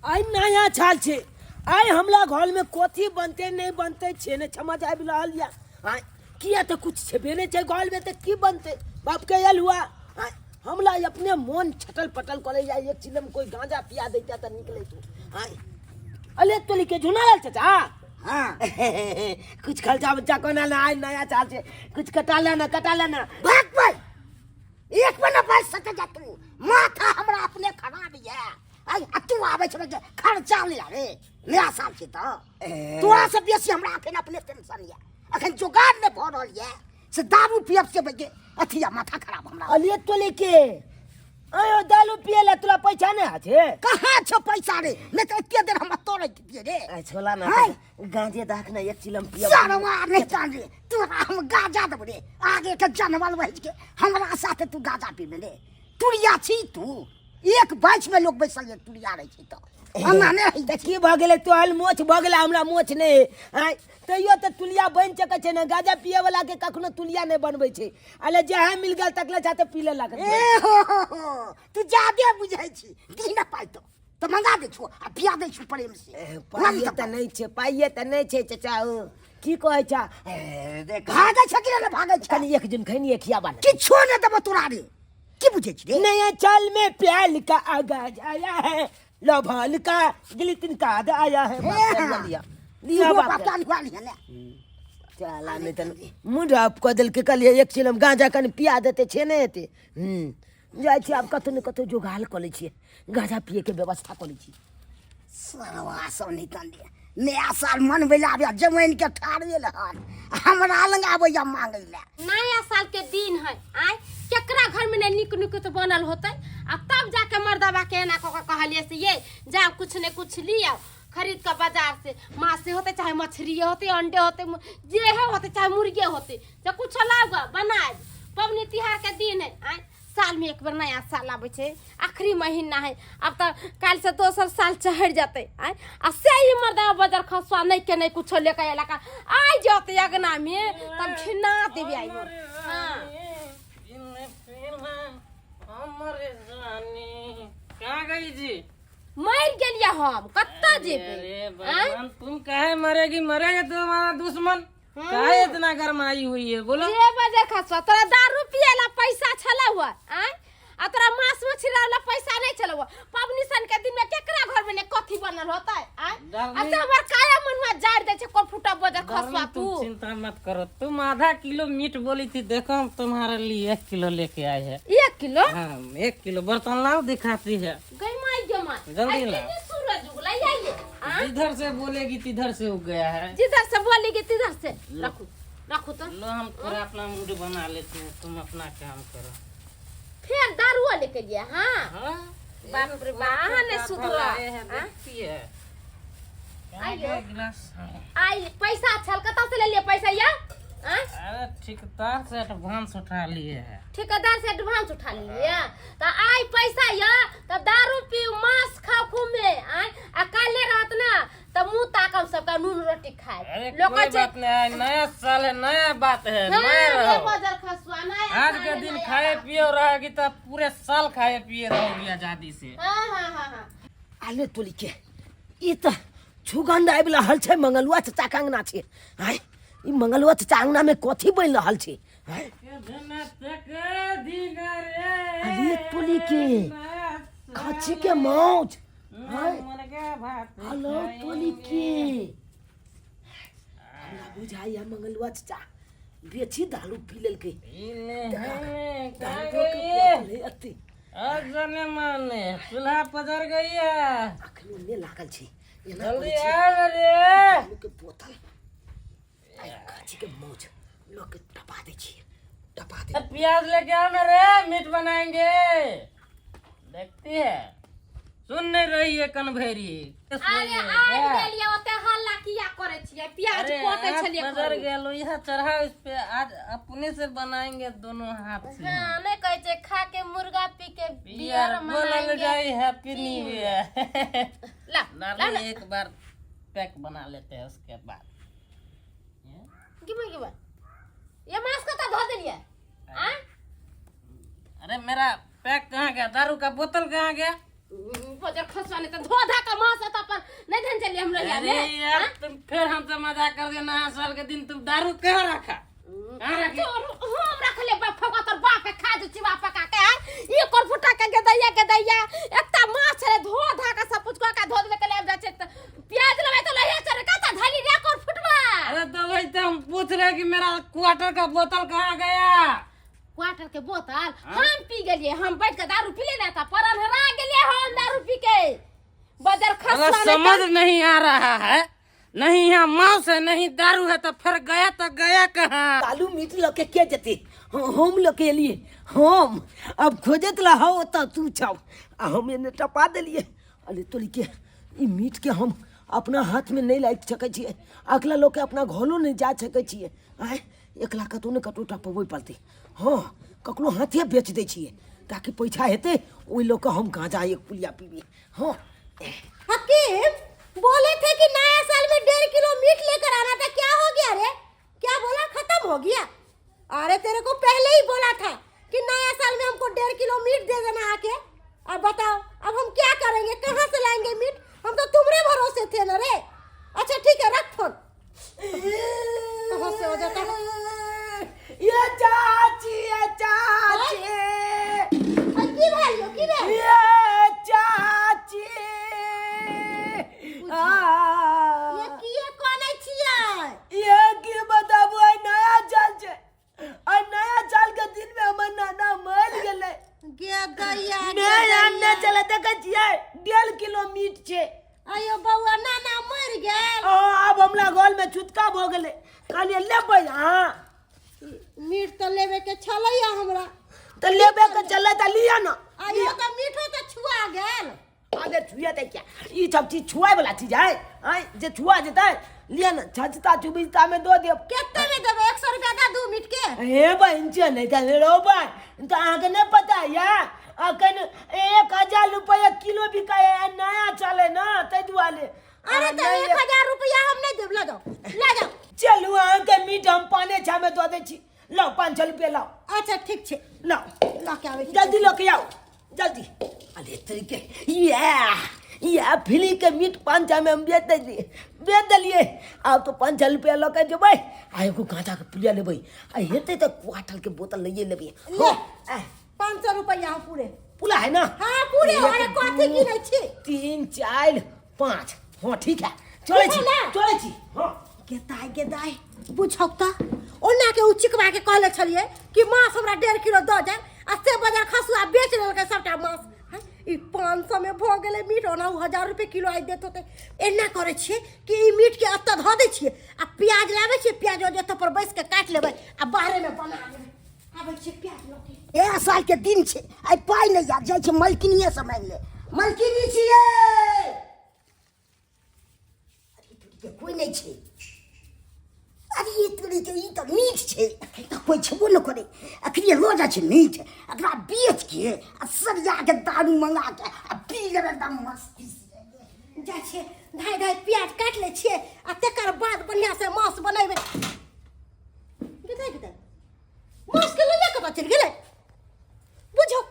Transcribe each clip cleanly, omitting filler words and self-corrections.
आई नया छाल छे आई हमला घर में कोथी बनते नहीं बनते छे ने समझ आबि रहल या आई किया तो कुछ छेबे नहीं छे घर में तो की बनते बाप के आयल हुआ आई हमला अपने मन छटल पटल करे या एक चिलम कोई गांजा पिया देता तो निकले तू आई अले तोली के झुनाल चाचा हां कुछ खर्चा बच्चा कोना ना आई नया छाल छे कुछ कटा लेना भाग भाई एक महीना बाद सट जा तू माथा हमरा अपने खराब है आई तू आवे छ खर्चा ले रे नया साल छी तो तोरा से बेसी हमरा अखन अपने टेंशन है अखन जुगाड़ ने भ रहल है से दारू पियब से बगे अथिया माथा खराब हमरा अले तोले के आयो दारू पियला तोला पैसा नहीं आछे कहां छ पैसा रे नहीं तो एते देर हम तोरे पिए रे आ छोला ना गांजे दाख ना एक चिलम पियब सारवा नहीं जान रे तू हम गाजा दब रे आगे के जनवल बज के हमरा साथे तू गाजा पी ले टुरिया छी तू एक बैच में लोग बैसल है टुरिया रहे छी तो अन्ना नहीं की भ गेले तो हल मोछ भ गेले हमरा मोछ नहीं आय तइयो त तुलिया बन चके छै न गाजा पिए वाला के कखनो तुलिया नहीं बनबै छै अले जहाँ मिल गेल तकले चाहते पीले लागत ए हो तू जादे बुझै छी दिन पाइ तो मंगा दे छो आ पिया दे छो प्रेम से पाइए त नहीं छै चाचा की कहै छा देख भागै छ कि नहीं भागै छ कनी एक दिन खैनी खियाबा न किछो नहीं देब तोरा रे की बुझै छी रे नया चाल में प्याल का आगाज आया है लभल का गिलितिन का आया है लिया बाप चला नहीं तन मुंडा आपको दिल के कल एक चिलम गांजा कन पिया देते छे नहीं हेते जाय छी आब कतो न कतो जोगाल क लै छी गांजा पिए के व्यवस्था क लै छी सरवा सब नहीं कान दे नया साल मन बेलाबे जमैन के ठाड़े लहन हमरा लंग आबैया मांगै ले नया साल के दिन है आय केकरा घर में निक निक तो बनल होते अब तब जाके मर्दबा के एना को कहलिए से ये जाओ कुछ ने कुछ लिया खरीद के बाजार से मांस से होते चाहे मछली होते अंडे होते जे है होते चाहे मुर्गे होते तो कुछ लाओगा बनाए पबनी तिहार के दिन है आय साल में एक बार नया साल आवे छे आखिरी महीना है अब तो काल से दोसर साल चढ़ जाते आय आ से ही मर्दबा बाजार खसवा नहीं के नहीं कुछ लेके आला का आई जाते अगना में तब घिना देबे आई हां हमरे जानी कहाँ गई जी मर गेलिया हम कत्ता जेबे अरे भगवान तुम काहे मरेगी मरेगा तो हमारा दुश्मन काहे इतना गरमाई हुई है बोलो ये वजह खसवा तोरा दारू पिएला पैसा छला हुआ आय आ तोरा मांस मछली वाला पैसा नहीं छला हुआ पबनी सन के दिन में केकरा घर में कथी बनल होता है आय अच्छा हमर काया मनवा जाड़ दे छे कोन फुटा वजह खसवा तू चिंता मत करो तुम आधा किलो मीट बोली थी देखो हम तुम्हारे लिए 1 किलो लेके आए हैं 1 किलो हाँ 1 किलो बर्तन लाओ दिखाती है गई माई जमा जल्दी ला सूरज उगला आइए जिधर से बोलेगी तिधर से उग गया है जिधर से बोलेगी तिधर से रखो तो लो हम थोड़ा अपना मूड बना लेते हैं तुम अपना काम करो फिर दारू लेके लिया हां हाँ बाप रे बाह ने सुधरा देखती है आइए गिलास आई पैसा छल कता से ले लिए पैसा या अरे ठेकेदार से एडवांस उठा लिए है ठेकेदार से एडवांस उठा लिए तो आई पैसा या तो दारू पी मांस खा घूमे आई आ काले रात ना तो मुंह ताकम सबका नून रोटी खाए लोग बात नहीं है नया साल है नया बात है नया रहो बाजार खसवा नया आज के दिन खाए पिए रहेगी तो पूरे साल खाए पिए रहोगी आजादी से हां आले तोली के ई त छुगंध आइबला हल छै मंगलुआ चाचा कांगना छै हाय ई मंगलुआ चाचा अंगना में कथी बन रहल छै हाय अरे तोली के खची के मौज हाय हेलो तोली के हमरा बुझाइया मंगलुआ चाचा बेची दारू पी लेलकै माने चूल्हा पजर गई है अखनी ने लागल छै जल्दी आ रे के बोतल खची के मौज लोग के टपा दे छी टपा दे प्याज लेके आओ ना रे मीट बनाएंगे देखती है सुन नहीं रही है कनभेरी अरे आइ गेलिए ओते हल्ला किया करे छिए प्याज कोटे छलिए पजर गेलो यह चढ़ा इस पे आज अपने से बनाएंगे दोनों हाथ से हां नहीं कहे छे खा के मुर्गा पी के बियर बोलल जाई हैप्पी न्यू ईयर ला एक बार पैक बना लेते हैं उसके बाद गिबा ये मास्क का धो देलिए हां अरे मेरा पैक कहाँ गया दारू का बोतल कहाँ गया बजर खसवाने तो धो धा का मांस अरे यार तुम फिर हमसे मजाक कर दिया। नया साल के दिन तुम दारू कहाँ रखा? कहाँ रखी? हम रख ले बाप तोर बाप के खा दे चिवा पका के ये कोर फुटा के गदैया एकता माछ रे धो धा के सब कुछ का धो दे के ले जाचे प्याज लगे तो लहे चरे का धाली रे कोर फुटवा। अरे तो वही तो हम पूछ रहे कि मेरा क्वार्टर का बोतल कहाँ गया? क्वार्टर के बोतल हम पी गेलिए। हम बैठ के दारू पी लेना था पर हरा गेलिए हम दारू पी के बदर अगर खस्सा समझ नहीं आ रहा है, नहीं यहाँ मांस है नहीं दारू है, तो फिर गया कहाँ? आलू मीट लोग के जते हम लोग के लिए हम अब खोजत रहो तो तू छाव हम इन्हें टपा दिलिए। अरे तोरी के ई मीट के हम अपना हाथ में नहीं लाइक सकै छिए, अगला लोग के अपना घरों नहीं जा सकै छिए। आए एक लाख तो कटो टपबे पड़ते। हाँ ककरो हाथे बेच दै छिए ताकि पैसा हेते ओइ लोग के हम गांजा एक पुलिया पीबी। हाँ हकीम बोले थे कि नया साल में 1.5 किलो मीट लेकर आना था, क्या हो गया रे? क्या बोला खत्म हो गया? अरे तेरे को पहले ही बोला था कि नया साल में हमको 1.5 किलो मीट दे देना आके। अब बताओ अब हम क्या करेंगे, कहाँ से लाएंगे मीट? हम तो तुम्हारे भरोसे थे ना रे। अच्छा ठीक है रख फोन। कहाँ से हो जाता है? ये चाची की भाई हो की भाई? ये चाची ये किए कौन है छिया? ये की बताबू है नया साल छे और नया साल के दिन में हमर नाना मर गेले। गे गैया नहीं अन्ने चले देखे छिए 1.5 किलो मीट छे। आयो बउआ नाना मर गेल। अब हमला गोल में छुटका भ गेले काने लेबै। हां मीट तो लेवे के छलैया हमरा तो लेबे के चले त लिया ना। आयो तो मीठो तो छुआ गेल। आगे छुआ दे क्या ई सब चीज छुआए वाला चीज है? हां जे छुआ जेतै लिया ना छजता चुबिता में दो दे। कितने में देबे? 100 रुपया का 2 मीट के? हे बहन जे नहीं चले रो भाई तो आगे नहीं पता है अखन 1000 रुपया किलो बिका है नया चले ना तै दुआले। अरे तो 1000 रुपया हम नहीं देब, ले जाओ चलू आके मीट हम पाने छा में दो दे छी। लो 500 रुपया लाओ। अच्छा ठीक छे लो ला के आवे छी। जल्दी लो के आओ जल्दी। अरे तरीके ये फिली के मीट 500 में हम बेच दिए। अब तो 500 रुपया लो के जेबै आ एगो गांजा के पुलिया लेबै आ हेते तो क्वार्टर के बोतल लइए लेबै। ले 500 रुपया पूरे पुला है ना? हाँ पूरे। अरे कथी की नहीं छी? 3 4 5 हाँ ठीक है चले छी। हाँ गेदाय बुझौ त ओना के उचिकवा के कहले छलिए कि मांस हमरा 1.5 किलो द जाय आ से बाजार खसुआ बेच लेलकै सबटा मांस। ई 500 में भ गेलै मीट ओना 1000 रुपया किलो आइ देत होते। एना करे छिए कि ई मीट के अत्ता ध दै छिए आ प्याज लाबै छिए, प्याज ओजे पर बैस के काट लेबै आ बाहरे में बना लेबै। आबै छिए प्याज लके। ए साल के दिन छे आइ पाइ नै याद जाय छे मलकिनिए से मांग ले। मलकिनी छिए अरे कोई नहीं छे। अरे ये तोरी के ई तो मीठ छे कोई छबो न करे। अखनी रोजा छे मीठ अकरा बेच के आ सरिया के दारू मंगा के आ पी लेबे एकदम मस्ती से। जा छे धाय प्याज काट ले छे आ तकर बाद बढ़िया से मांस बनेबे। गेदै मांस के ले के चल गेलै बुझो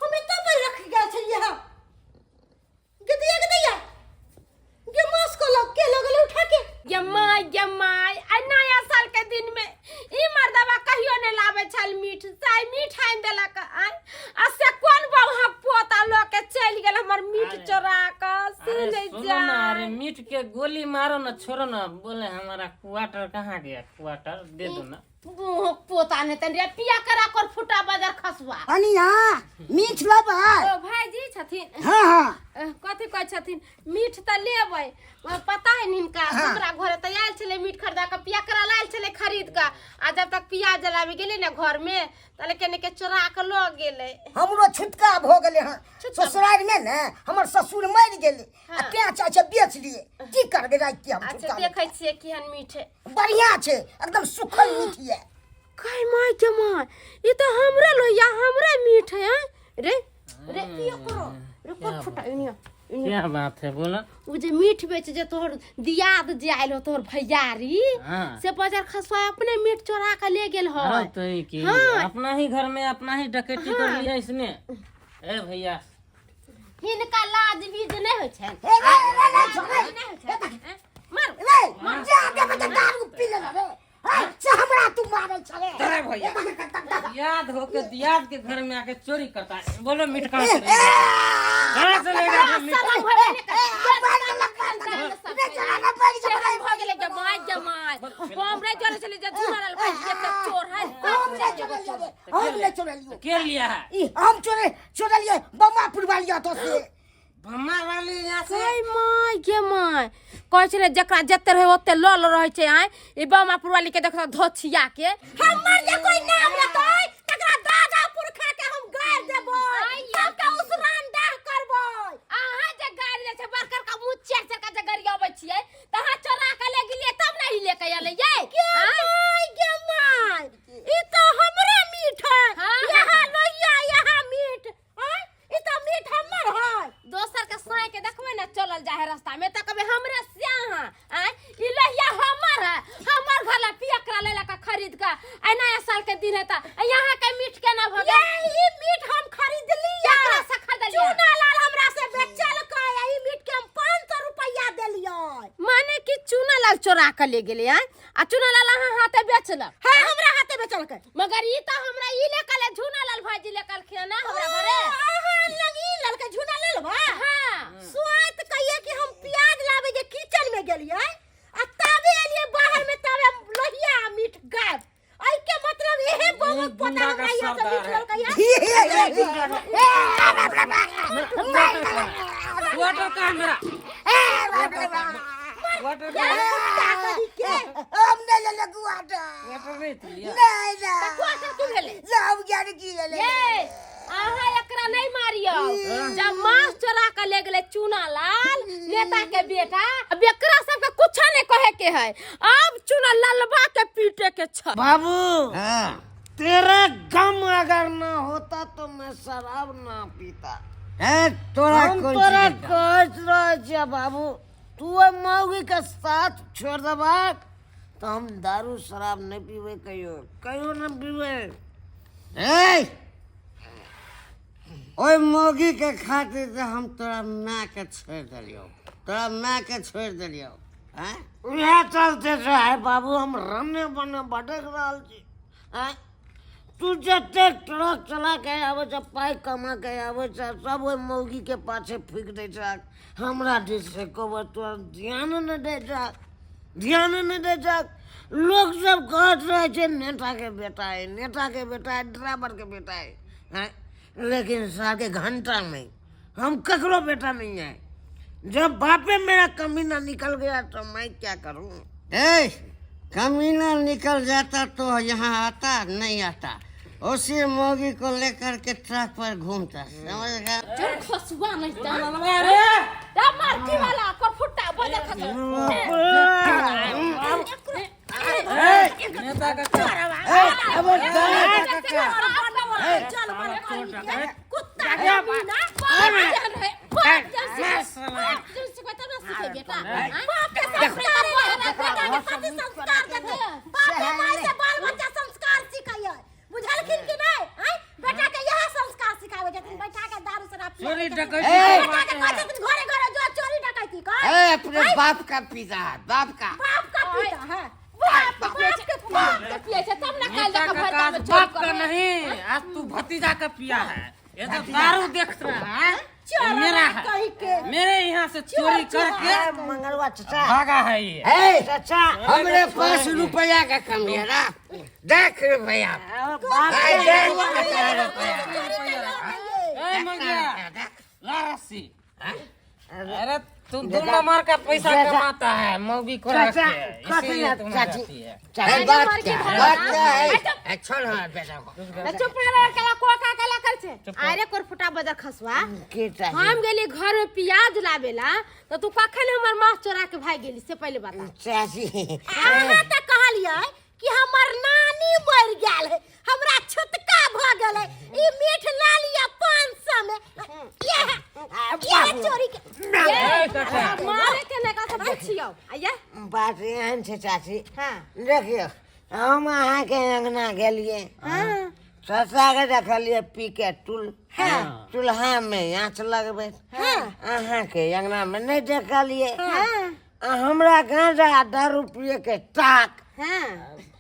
हमें तो पर रख गया छे यहाँ। गेदैया ये मांस को लग के लगले उठा के यम्माई आ नया साल के दिन में ई मर्दवा कहियो ने लावे छल मीठ साई मिठाई देलक आय आ से कोन बहु पोता लो के चल गेल हमर मीठ चोरा के से ले जा। अरे मीट के गोली मारो ना छोड़ो ना। बोले हमारा क्वार्टर कहाँ गया? क्वार्टर दे दो ना। पोता ने तन पिया करा कर फुटा बाजार खसुआ। अनिया मीठ लेबै? ओ भाईजी छथिन। हाँ कथी कहै छथिन मीठ त लेबै पता है निनका दूसरा घरे त आयल छले मीठ खरीदा के पिया करा लायल छले खरीद के आ जब तक पियाज जलावे गेले ना घर में तले केने के चोरा के ल गेले। हमरो छुटका भ गेले हां। ससुराल में ने हमर ससुर मर गेले आ क्या चाचा बेच लिए की करबे रात के हम। अच्छा देखै छियै केहन मीठ है। बढ़िया छे एकदम सुखल मीठ है। काय माय जमाय ई तो हमरा लोया हमरा मीठ है रे रे पियो करो रे पर फुटा इनिया। क्या बात है बोला? वो जे मीठ बेच जे तोहर दियाद जे आइल हो तोहर भैयारी से बाजार खसवा अपने मीठ चोरा के ले गेल हो। तो की अपना ही घर में अपना ही डकैती कर लिया इसने। ए भैया हिनका लाज बीज नहीं होय छै। ए मार रे जा के बच्चा दारू पी ले रे अच्छा हमरा तू मारे छले अरे भैया याद हो के दियाद के घर में आके चोरी करता है बोलो मीट कहाँ से लेगा के लिया है हम चोरे लिए बम्मा पुरवालिया तो से भम्मा वाली यहाँ से माय के माय कहै छले जकरा जत्ते रहे ओत्ते लल रहै छै आय ई बामापुर वाली के देखा धोछिया के हमर जे कोई नाम लेतै तकरा दादा पुरखा के हम गाड़ देबै सबके उसरान दाह करबै अहाँ जे गाड़ ले छै बरकर का मुंह चेर चेर का जे गरियाबै छियै तहाँ चोरा के ले गेलियै तब नहीं लेके एलै ये के माय ई तो हमरे मीठ है यहाँ लोहिया यहाँ मीठ ई तो मीठ हमर है दोसर के साय के देखबै ना चलल जाए रास्ता में त कबे हमरे स्याहा ई लहिया हमर है हमर घरला पियकरा ले का खरीद के आ नया साल के दिन है त यहाँ के मीठ के ना भगे ई मीठ हम खरीद लिया एकरा से खरीदलिया चूना लाल हमरा से बेचल के ई मीठ के हम 500 रुपया देलियै माने कि चूना लाल चोरा के ले गेलै आ चूना लाल अहाँ हाथे बेचल हां हमरा हाथे बेचल के मगर ई त हमरा ई ले कले चूना लाल भाईजी ले कल खेना हमरा घरे अहाँ लगी लाल के चूना लाल बा हां स्वात कहिए कि हम प्याज लावे जे किचन में गेलियै आ तबे एलियै बाहर में तबे लोहिया मीठ गायब आई के मतलब एहे बहुत पता हमरा यहाँ से मीठ लल वाटर का मेरा वाटर का हमने ले लगवाटा वाटर नहीं थी लिया नहीं ना क्वार्टर क्यों ले ले सब ज्ञान की ले ये आहा एकरा नहीं मारियो जब मांस चोरा के ले गेले चूना लाल नेता के बेटा अब एकरा सब के कुछ नहीं कहे के है अब चूना लालबा के पीटे के छ बाबू तेरा गम अगर ना होता तो मैं शराब ना पीता तोरा हम तोरा कह रहे छे बाबू तू मौगी के साथ छोड़ दबा तो हम दारू शराब नहीं पीवे कहियो ना पीवे ओए मौगी के खातिर से हम तोरा माँ के छोड़ दिलियो हैं यह चलते जो है बाबू हम रने बने भटक रहल छी तू जते ट्रक चला के आवे छ पाई कमा के आवे छ सब ओइ मौगी के पाछे फूक दे छ हमरा दिस से कबर तो ध्यान न दे छ लोग सब कहत रहे छे नेता के बेटा है ड्राइवर के बेटा है लेकिन साके घंटा में हम ककरो बेटा नहीं है जब बापे मेरा कमीना निकल गया तो मैं क्या करूं कमीना निकल जाता तो यहाँ आता नहीं आता उसी मौगी को लेकर के ट्रक पर घूमता समझ गया जब खसुआ नहीं जाना अरे दा मारती वाला कर फुट्टा बजा खसुआ नेता का चल कुत्ता के बिना पागल है बेटा बाप के संस्कार बेटा के पति संस्कार देते बाप के माय से बाल बच्चा संस्कार सिखाइए बुझलखिन कि नहीं बेटा के यह संस्कार सिखावे जतिन बैठा के दारू शराब चोरी डकैती घरे घरे जो चोरी डकैती कर अपने बाप का पिता है बाप का पिता है बाप के पिए से तब ना काल का भरता में बाप का नहीं आज तू भतीजा का पिया है ये तो दारू देख रहा है मेरा है मेरे यहाँ से चोरी करके मंगलवा चाचा भागा है ये चाचा हमरे पास रुपया का कमी है ना देख रुपया रस्सी अरे तू दो नंबर का पैसा कमाता है मौगी को रख के इसीलिए तुम्हें रहती है बात क्या है छोड़ हमारे बेटा को चुप रह केला कोका केला कर छे अरे कोर फुटा बजा खसवा हम गेली घर में प्याज लावेला तो तू कखन हमर माछ चोरा के भाग गेली से पहले बता चाची अहाँ त कहलियै कि हमर नानी मर गेल है हमरा छुटका भ गेल है ई मीठ ला लिया 500 में ये चोरी के मारे के ने का सब छियौ आया बात एहन छै चाची हां देखियो हम अहाँ के अंगना गेलिए ससा के देखलिए पी के चूल्हा में आँच लगबे अहाँ के अंगना में नहीं देखलिए हमरा गांजा दारू पिए के ताक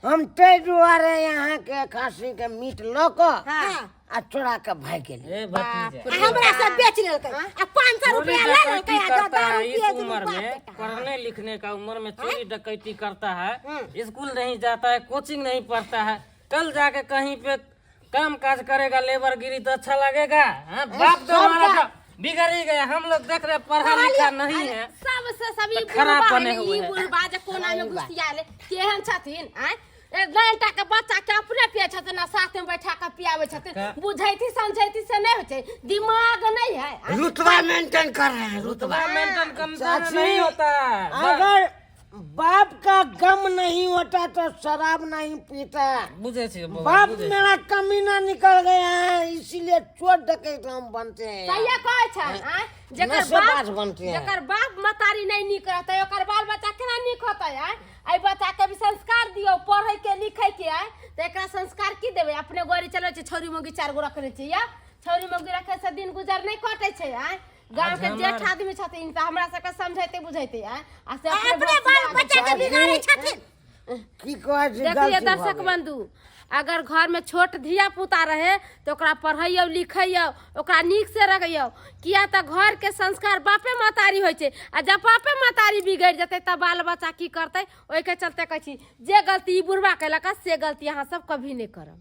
हम ते दुआरे यहाँ के खस्सी के मीट लो को आ चोरा के भाग गेली। ए भतीजा हमरा से बेच लेलकै आ 500 रुपया ले लेलकै आ करता दारू है पिए इस उम्र में, पढ़ने लिखने का उम्र में चोरी डकैती करता है, स्कूल नहीं जाता है, कोचिंग नहीं पढ़ता है, कल जाके कहीं पे काम काज करेगा, लेबरगिरी तो अच्छा लगेगा? हाँ, बाप तो हमारा तो बिगड़ ही गया। हम लोग देख रहे पढ़ा लिखा नहीं है, सबसे सभी तो खराब बुढ़बा बने है, हुए ई हैं। बुढ़बा जे कोना में घुसियाले केहन छथिन आय एक घंटा के बच्चा के अपने पिए छथिन आ साथ में बैठा के पियावे छथिन। बुझैती समझैती से नहीं होते, दिमाग नहीं है आय। रुतबा मेंटेन कर रहे हैं, रुतबा मेंटेन करना चाची, नहीं होता है। अगर बाप का गम नहीं होता तो शराब नहीं पीता। बुझे छे बउआ, बाप बुझे छे। मेरा कमीना निकल गया है, इसीलिए चोर डकैत हम बनते हैं। सही कहै छै आय जेकर नशेबाज बनते हैं। जेकर बाप मतारी नहीं नीक रहतै ओकर बाल बच्चा केना नीक होतै आय। आई बच्चा के भी संस्कार दियो, पढ़ै के लिखै के आय त एकरा संस्कार की देबै? अपने गोरी चलै छै, छौरी मोगी 4 गो रखने छै या छौरी मोगी रखे से दिन गुजर नहीं कटै छै आय। गांव के जेठ आदमी छथिन त हमरा सबके समझैते बुझैते आय आ से अपने बाल बच्चा के बिगाड़ै छथिन। की कहै छै देखिए गलती दर्शक भऽ गेल। बंधु, अगर घर में छोट धिया पुता रहे तो ओकरा पढ़ैयो लिखैयो, ओकरा नीक से रखियो, किया त घर के संस्कार बापे महतारी होइ छै आ जब बापे महतारी बिगड़ जेतै त बाल बच्चा की करतै? ओहि के चलते कहै छी जे गलती ई बुढ़वा केलक से गलती अहाँ सब कभी नहीं करब।